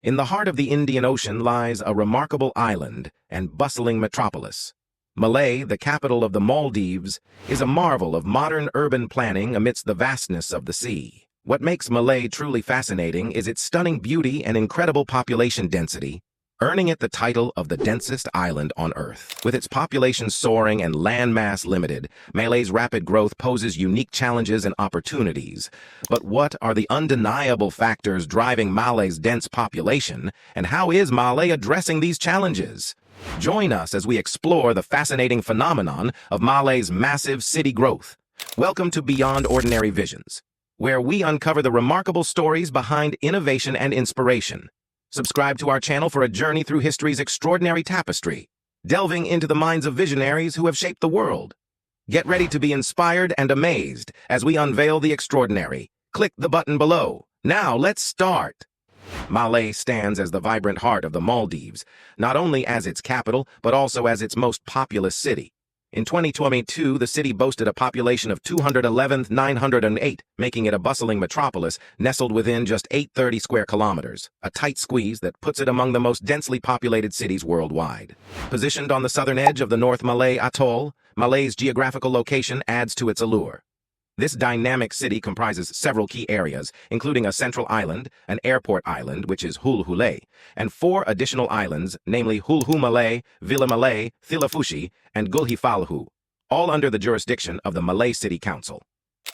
In the heart of the Indian Ocean lies a remarkable island and bustling metropolis. Malé, the capital of the Maldives, is a marvel of modern urban planning amidst the vastness of the sea. What makes Malé truly fascinating is its stunning beauty and incredible population density, earning it the title of the densest island on Earth. With its population soaring and landmass limited, Malé's rapid growth poses unique challenges and opportunities. But what are the undeniable factors driving Malé's dense population, and how is Malé addressing these challenges? Join us as we explore the fascinating phenomenon of Malé's massive city growth. Welcome to Beyond Ordinary Visions, where we uncover the remarkable stories behind innovation and inspiration. Subscribe to our channel for a journey through history's extraordinary tapestry, delving into the minds of visionaries who have shaped the world. Get ready to be inspired and amazed as we unveil the extraordinary. Click the button below. Now let's start. Malé stands as the vibrant heart of the Maldives, not only as its capital, but also as its most populous city. In 2022, the city boasted a population of 211,908, making it a bustling metropolis nestled within just 830 square kilometers, a tight squeeze that puts it among the most densely populated cities worldwide. Positioned on the southern edge of the North Malé Atoll, Malé's geographical location adds to its allure. This dynamic city comprises several key areas, including a central island, an airport island, which is Hulhulé, and 4 additional islands, namely Hulhu Malé, Villa Malé, Thilafushi, and Gulhifalhu, all under the jurisdiction of the Malé City Council.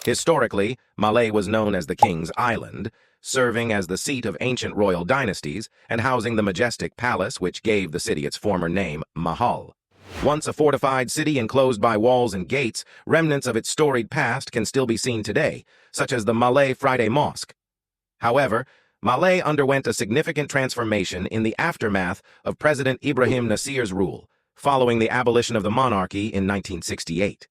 Historically, Malé was known as the King's Island, serving as the seat of ancient royal dynasties and housing the majestic palace which gave the city its former name, Mahal. Once a fortified city enclosed by walls and gates, remnants of its storied past can still be seen today, such as the Malé Friday Mosque. However, Malé underwent a significant transformation in the aftermath of President Ibrahim Nasir's rule, following the abolition of the monarchy in 1968.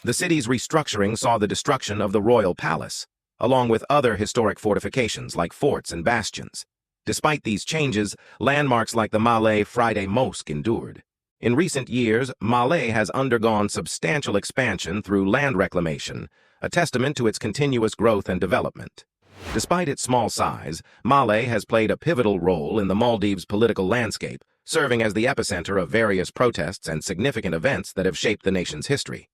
The city's restructuring saw the destruction of the royal palace, along with other historic fortifications like forts and bastions. Despite these changes, landmarks like the Malé Friday Mosque endured. In recent years, Malé has undergone substantial expansion through land reclamation, a testament to its continuous growth and development. Despite its small size, Malé has played a pivotal role in the Maldives' political landscape, serving as the epicenter of various protests and significant events that have shaped the nation's history.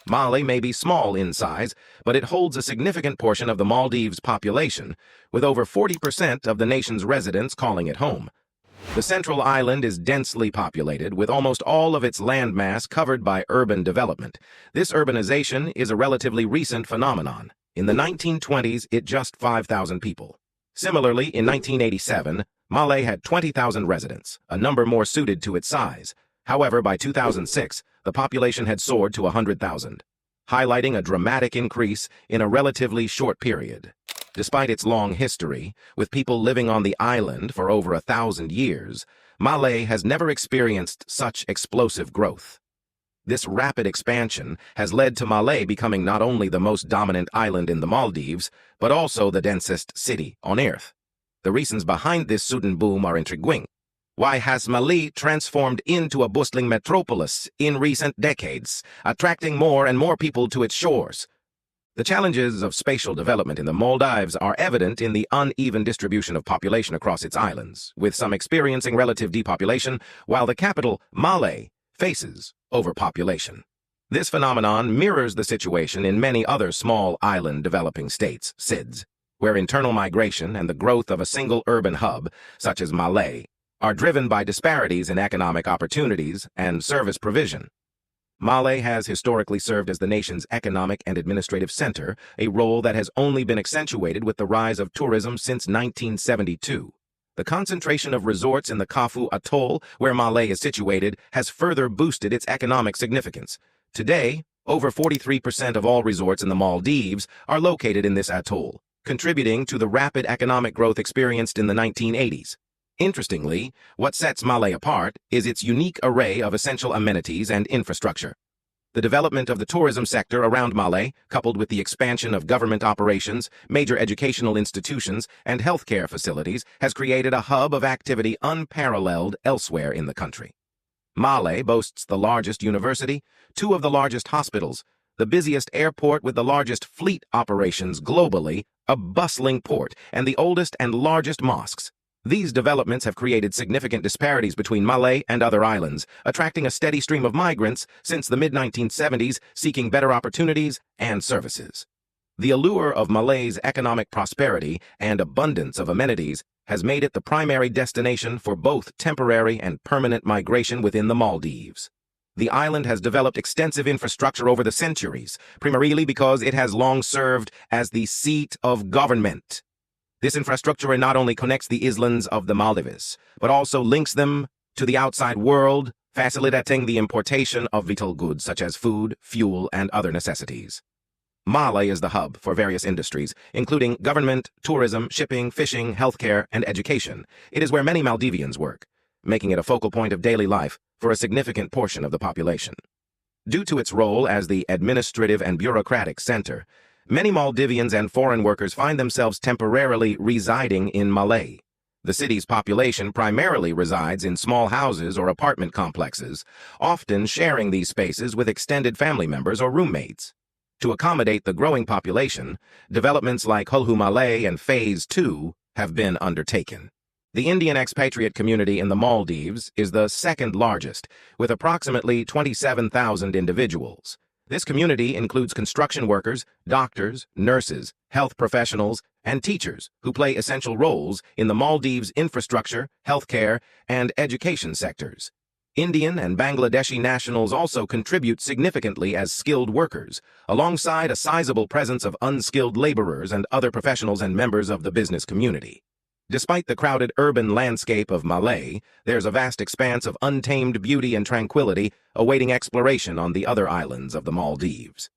Malé may be small in size, but it holds a significant portion of the Maldives' population, with over 40% of the nation's residents calling it home. The central island is densely populated, with almost all of its landmass covered by urban development. This urbanization is a relatively recent phenomenon. In the 1920s, it just 5,000 people. Similarly, in 1987, Malé had 20,000 residents, a number more suited to its size. However, by 2006, the population had soared to 100,000, highlighting a dramatic increase in a relatively short period. Despite its long history, with people living on the island for over 1,000 years, Malé has never experienced such explosive growth. This rapid expansion has led to Malé becoming not only the most dominant island in the Maldives, but also the densest city on Earth. The reasons behind this sudden boom are intriguing. Why has Malé transformed into a bustling metropolis in recent decades, attracting more and more people to its shores? The challenges of spatial development in the Maldives are evident in the uneven distribution of population across its islands, with some experiencing relative depopulation, while the capital, Malé, faces overpopulation. This phenomenon mirrors the situation in many other small island developing states, SIDS, where internal migration and the growth of a single urban hub, such as Malé, are driven by disparities in economic opportunities and service provision. Malé has historically served as the nation's economic and administrative center, a role that has only been accentuated with the rise of tourism since 1972. The concentration of resorts in the Kafue Atoll, where Malé is situated, has further boosted its economic significance. Today, over 43% of all resorts in the Maldives are located in this atoll, contributing to the rapid economic growth experienced in the 1980s. Interestingly, what sets Malé apart is its unique array of essential amenities and infrastructure. The development of the tourism sector around Malé, coupled with the expansion of government operations, major educational institutions, and healthcare facilities, has created a hub of activity unparalleled elsewhere in the country. Malé boasts the largest university, 2 of the largest hospitals, the busiest airport with the largest fleet operations globally, a bustling port, and the oldest and largest mosques. These developments have created significant disparities between Malé and other islands, attracting a steady stream of migrants since the mid-1970s seeking better opportunities and services. The allure of Malé's economic prosperity and abundance of amenities has made it the primary destination for both temporary and permanent migration within the Maldives. The island has developed extensive infrastructure over the centuries, primarily because it has long served as the seat of government. This infrastructure not only connects the islands of the Maldives, but also links them to the outside world, facilitating the importation of vital goods such as food, fuel, and other necessities. Malé is the hub for various industries, including government, tourism, shipping, fishing, healthcare, and education. It is where many Maldivians work, making it a focal point of daily life for a significant portion of the population. Due to its role as the administrative and bureaucratic center, many Maldivians and foreign workers find themselves temporarily residing in Malé. The city's population primarily resides in small houses or apartment complexes, often sharing these spaces with extended family members or roommates. To accommodate the growing population, developments like Hulhu Malé and Phase 2 have been undertaken. The Indian expatriate community in the Maldives is the second largest, with approximately 27,000 individuals. This community includes construction workers, doctors, nurses, health professionals, and teachers who play essential roles in the Maldives' infrastructure, healthcare, and education sectors. Indian and Bangladeshi nationals also contribute significantly as skilled workers, alongside a sizable presence of unskilled laborers and other professionals and members of the business community. Despite the crowded urban landscape of Malé, there's a vast expanse of untamed beauty and tranquility awaiting exploration on the other islands of the Maldives.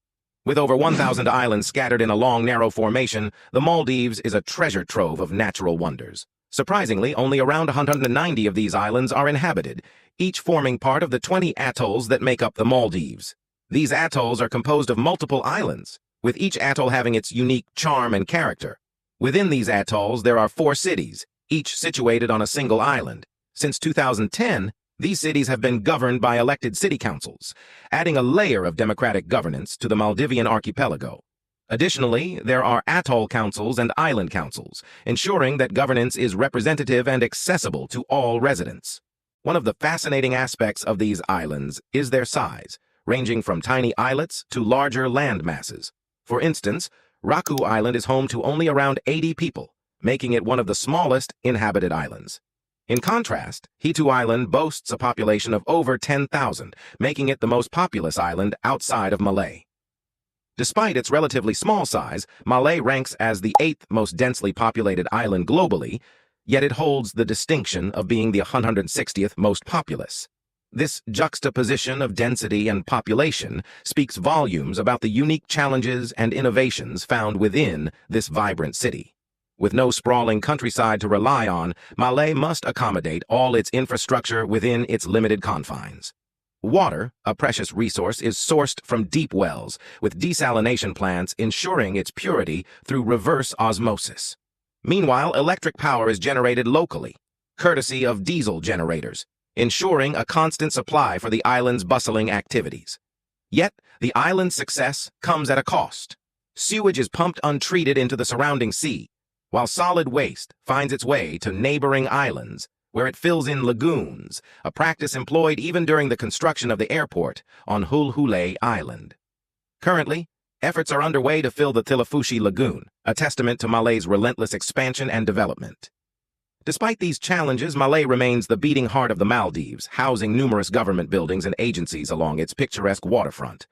With over 1,000 islands scattered in a long, narrow formation, the Maldives is a treasure trove of natural wonders. Surprisingly, only around 190 of these islands are inhabited, each forming part of the 20 atolls that make up the Maldives. These atolls are composed of multiple islands, with each atoll having its unique charm and character. Within these atolls, there are 4 cities, each situated on a single island. Since 2010, these cities have been governed by elected city councils, adding a layer of democratic governance to the Maldivian archipelago. Additionally, there are atoll councils and island councils, ensuring that governance is representative and accessible to all residents. One of the fascinating aspects of these islands is their size, ranging from tiny islets to larger land masses. For instance, Raku Island is home to only around 80 people, making it one of the smallest inhabited islands. In contrast, Hitu Island boasts a population of over 10,000, making it the most populous island outside of Malé. Despite its relatively small size, Malé ranks as the 8th most densely populated island globally, yet it holds the distinction of being the 160th most populous. This juxtaposition of density and population speaks volumes about the unique challenges and innovations found within this vibrant city. With no sprawling countryside to rely on, Malé must accommodate all its infrastructure within its limited confines. Water, a precious resource, is sourced from deep wells, with desalination plants ensuring its purity through reverse osmosis. Meanwhile, electric power is generated locally, courtesy of diesel generators, ensuring a constant supply for the island's bustling activities. Yet, the island's success comes at a cost. Sewage is pumped untreated into the surrounding sea, while solid waste finds its way to neighboring islands, where it fills in lagoons, a practice employed even during the construction of the airport on Hulhu Island. Currently, efforts are underway to fill the Thilafushi Lagoon, a testament to Malé's relentless expansion and development. Despite these challenges, Malé remains the beating heart of the Maldives, housing numerous government buildings and agencies along its picturesque waterfront.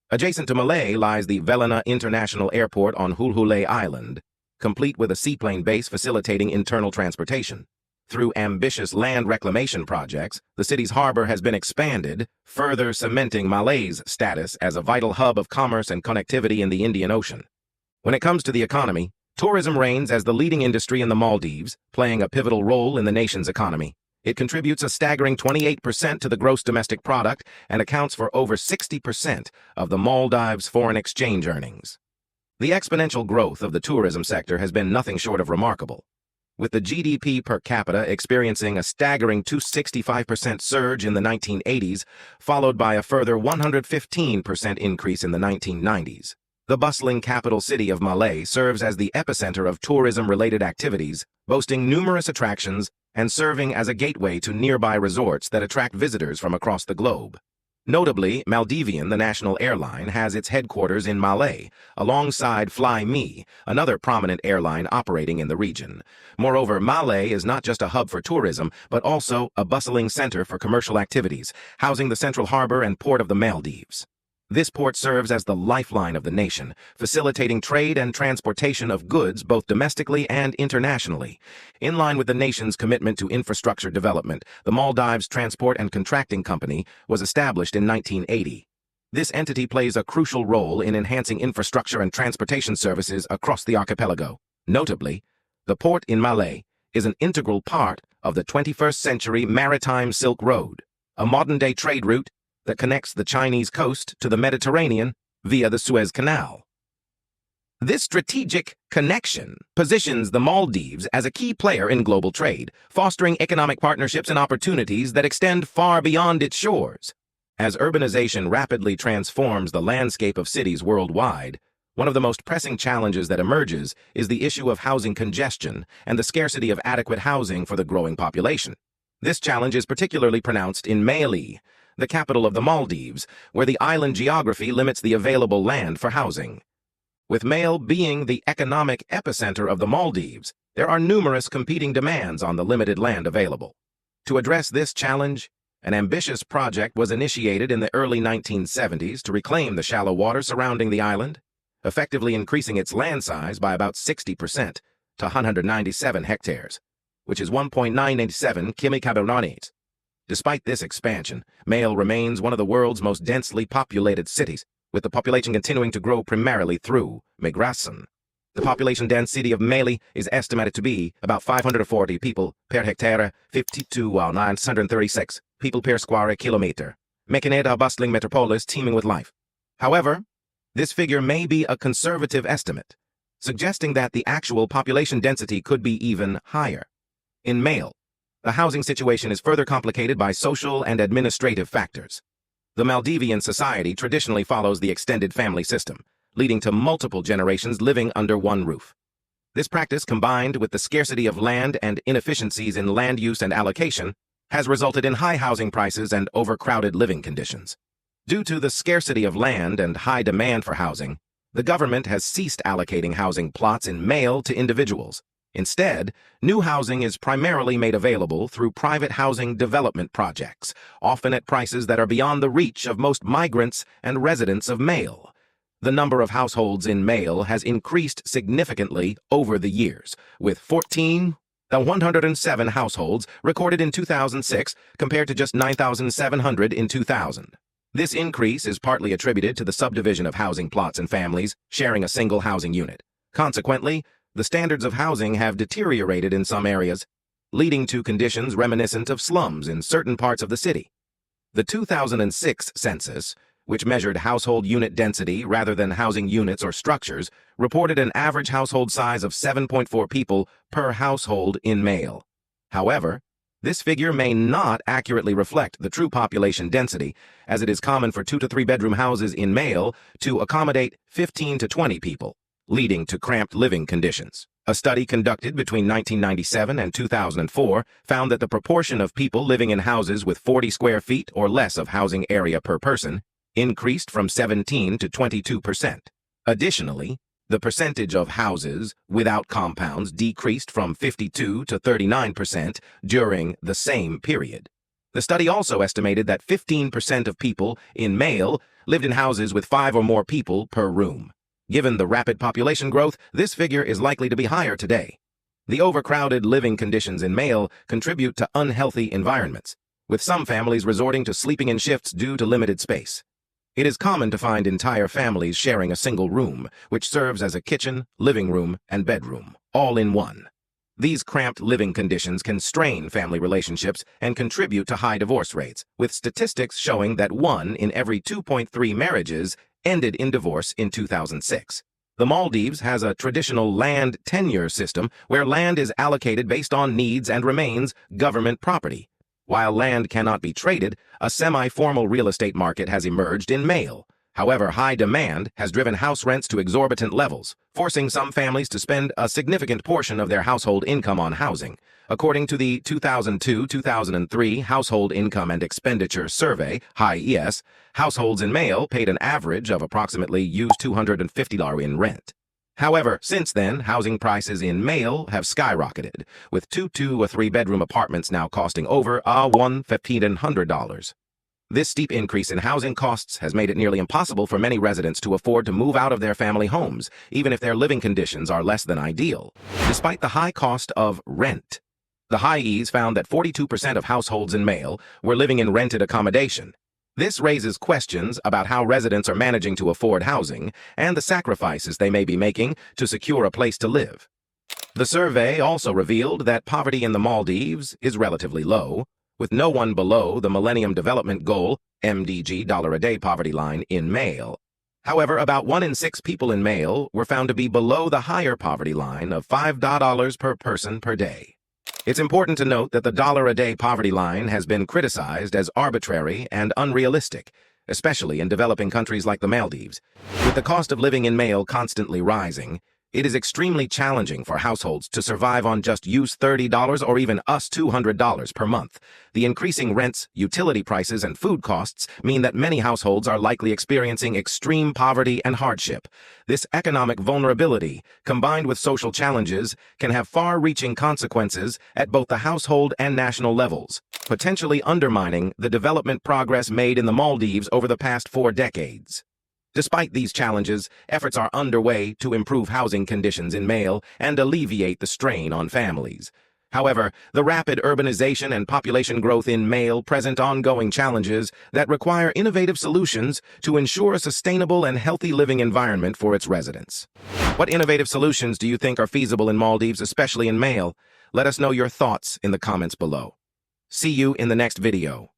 Adjacent to Malé lies the Velana International Airport on Hulhu Island, complete with a seaplane base facilitating internal transportation. Through ambitious land reclamation projects, the city's harbor has been expanded, further cementing Malé's status as a vital hub of commerce and connectivity in the Indian Ocean. When it comes to the economy, tourism reigns as the leading industry in the Maldives, playing a pivotal role in the nation's economy. It contributes a staggering 28% to the gross domestic product and accounts for over 60% of the Maldives' foreign exchange earnings. The exponential growth of the tourism sector has been nothing short of remarkable, with the GDP per capita experiencing a staggering 265% surge in the 1980s, followed by a further 115% increase in the 1990s. The bustling capital city of Malé serves as the epicenter of tourism-related activities, boasting numerous attractions and serving as a gateway to nearby resorts that attract visitors from across the globe. Notably, Maldivian, the national airline, has its headquarters in Malé, alongside Fly Me, another prominent airline operating in the region. Moreover, Malé is not just a hub for tourism, but also a bustling center for commercial activities, housing the central harbor and port of the Maldives. This port serves as the lifeline of the nation, facilitating trade and transportation of goods both domestically and internationally. In line with the nation's commitment to infrastructure development, the Maldives Transport and Contracting Company was established in 1980. This entity plays a crucial role in enhancing infrastructure and transportation services across the archipelago. Notably, the port in Malé is an integral part of the 21st century Maritime Silk Road, a modern-day trade route that connects the Chinese coast to the Mediterranean via the Suez Canal. This strategic connection positions the Maldives as a key player in global trade, fostering economic partnerships and opportunities that extend far beyond its shores. As urbanization rapidly transforms the landscape of cities worldwide, one of the most pressing challenges that emerges is the issue of housing congestion and the scarcity of adequate housing for the growing population. This challenge is particularly pronounced in Malé, the capital of the Maldives, where the island geography limits the available land for housing. With Malé being the economic epicenter of the Maldives, there are numerous competing demands on the limited land available. To address this challenge, an ambitious project was initiated in the early 1970s to reclaim the shallow water surrounding the island, effectively increasing its land size by about 60% to 197 hectares, which is 1.987 km². Despite this expansion, Malé remains one of the world's most densely populated cities, with the population continuing to grow primarily through migration. The population-dense city of Malé is estimated to be about 540 people per hectare, 52,936 people per square kilometer, making it a bustling metropolis teeming with life. However, this figure may be a conservative estimate, suggesting that the actual population density could be even higher. In Malé, the housing situation is further complicated by social and administrative factors. The Maldivian society traditionally follows the extended family system, leading to multiple generations living under one roof. This practice, combined with the scarcity of land and inefficiencies in land use and allocation, has resulted in high housing prices and overcrowded living conditions. Due to the scarcity of land and high demand for housing, the government has ceased allocating housing plots in Malé to individuals. Instead, new housing is primarily made available through private housing development projects, often at prices that are beyond the reach of most migrants and residents of Malé. The number of households in Malé has increased significantly over the years, with 107 households recorded in 2006 compared to just 9,700 in 2000. This increase is partly attributed to the subdivision of housing plots and families sharing a single housing unit. Consequently, the standards of housing have deteriorated in some areas, leading to conditions reminiscent of slums in certain parts of the city. The 2006 census, which measured household unit density rather than housing units or structures, reported an average household size of 7.4 people per household in Malé. However, this figure may not accurately reflect the true population density, as it is common for 2 to 3 bedroom houses in Malé to accommodate 15 to 20 people, leading to cramped living conditions. A study conducted between 1997 and 2004 found that the proportion of people living in houses with 40 square feet or less of housing area per person increased from 17 to 22%. Additionally, the percentage of houses without compounds decreased from 52 to 39% during the same period. The study also estimated that 15% of people in Malé lived in houses with 5 or more people per room. Given the rapid population growth, this figure is likely to be higher today. The overcrowded living conditions in Malé contribute to unhealthy environments, with some families resorting to sleeping in shifts due to limited space. It is common to find entire families sharing a single room, which serves as a kitchen, living room, and bedroom, all in one. These cramped living conditions can strain family relationships and contribute to high divorce rates, with statistics showing that 1 in every 2.3 marriages ended in divorce in 2006. The Maldives has a traditional land tenure system where land is allocated based on needs and remains government property. While land cannot be traded, a semi-formal real estate market has emerged in Malé, However, high demand has driven house rents to exorbitant levels, forcing some families to spend a significant portion of their household income on housing. According to the 2002-2003 Household Income and Expenditure Survey, HIES, households in Malé paid an average of approximately $250 in rent. However, since then, housing prices in Malé have skyrocketed, with two or three-bedroom apartments now costing over $1,500. This steep increase in housing costs has made it nearly impossible for many residents to afford to move out of their family homes, even if their living conditions are less than ideal. Despite the high cost of rent, the HIES found that 42% of households in Malé were living in rented accommodation. This raises questions about how residents are managing to afford housing and the sacrifices they may be making to secure a place to live. The survey also revealed that poverty in the Maldives is relatively low, with no one below the Millennium Development Goal (MDG) $1-a-day poverty line in Malé. However, about 1 in 6 people in Malé were found to be below the higher poverty line of $5 per person per day. It's important to note that the $1-a-day poverty line has been criticized as arbitrary and unrealistic, especially in developing countries like the Maldives. With the cost of living in Malé constantly rising, it is extremely challenging for households to survive on just $30 or even $200 per month. The increasing rents, utility prices, and food costs mean that many households are likely experiencing extreme poverty and hardship. This economic vulnerability, combined with social challenges, can have far-reaching consequences at both the household and national levels, potentially undermining the development progress made in the Maldives over the past 4 decades. Despite these challenges, efforts are underway to improve housing conditions in Malé and alleviate the strain on families. However, the rapid urbanization and population growth in Malé present ongoing challenges that require innovative solutions to ensure a sustainable and healthy living environment for its residents. What innovative solutions do you think are feasible in Maldives, especially in Malé? Let us know your thoughts in the comments below. See you in the next video.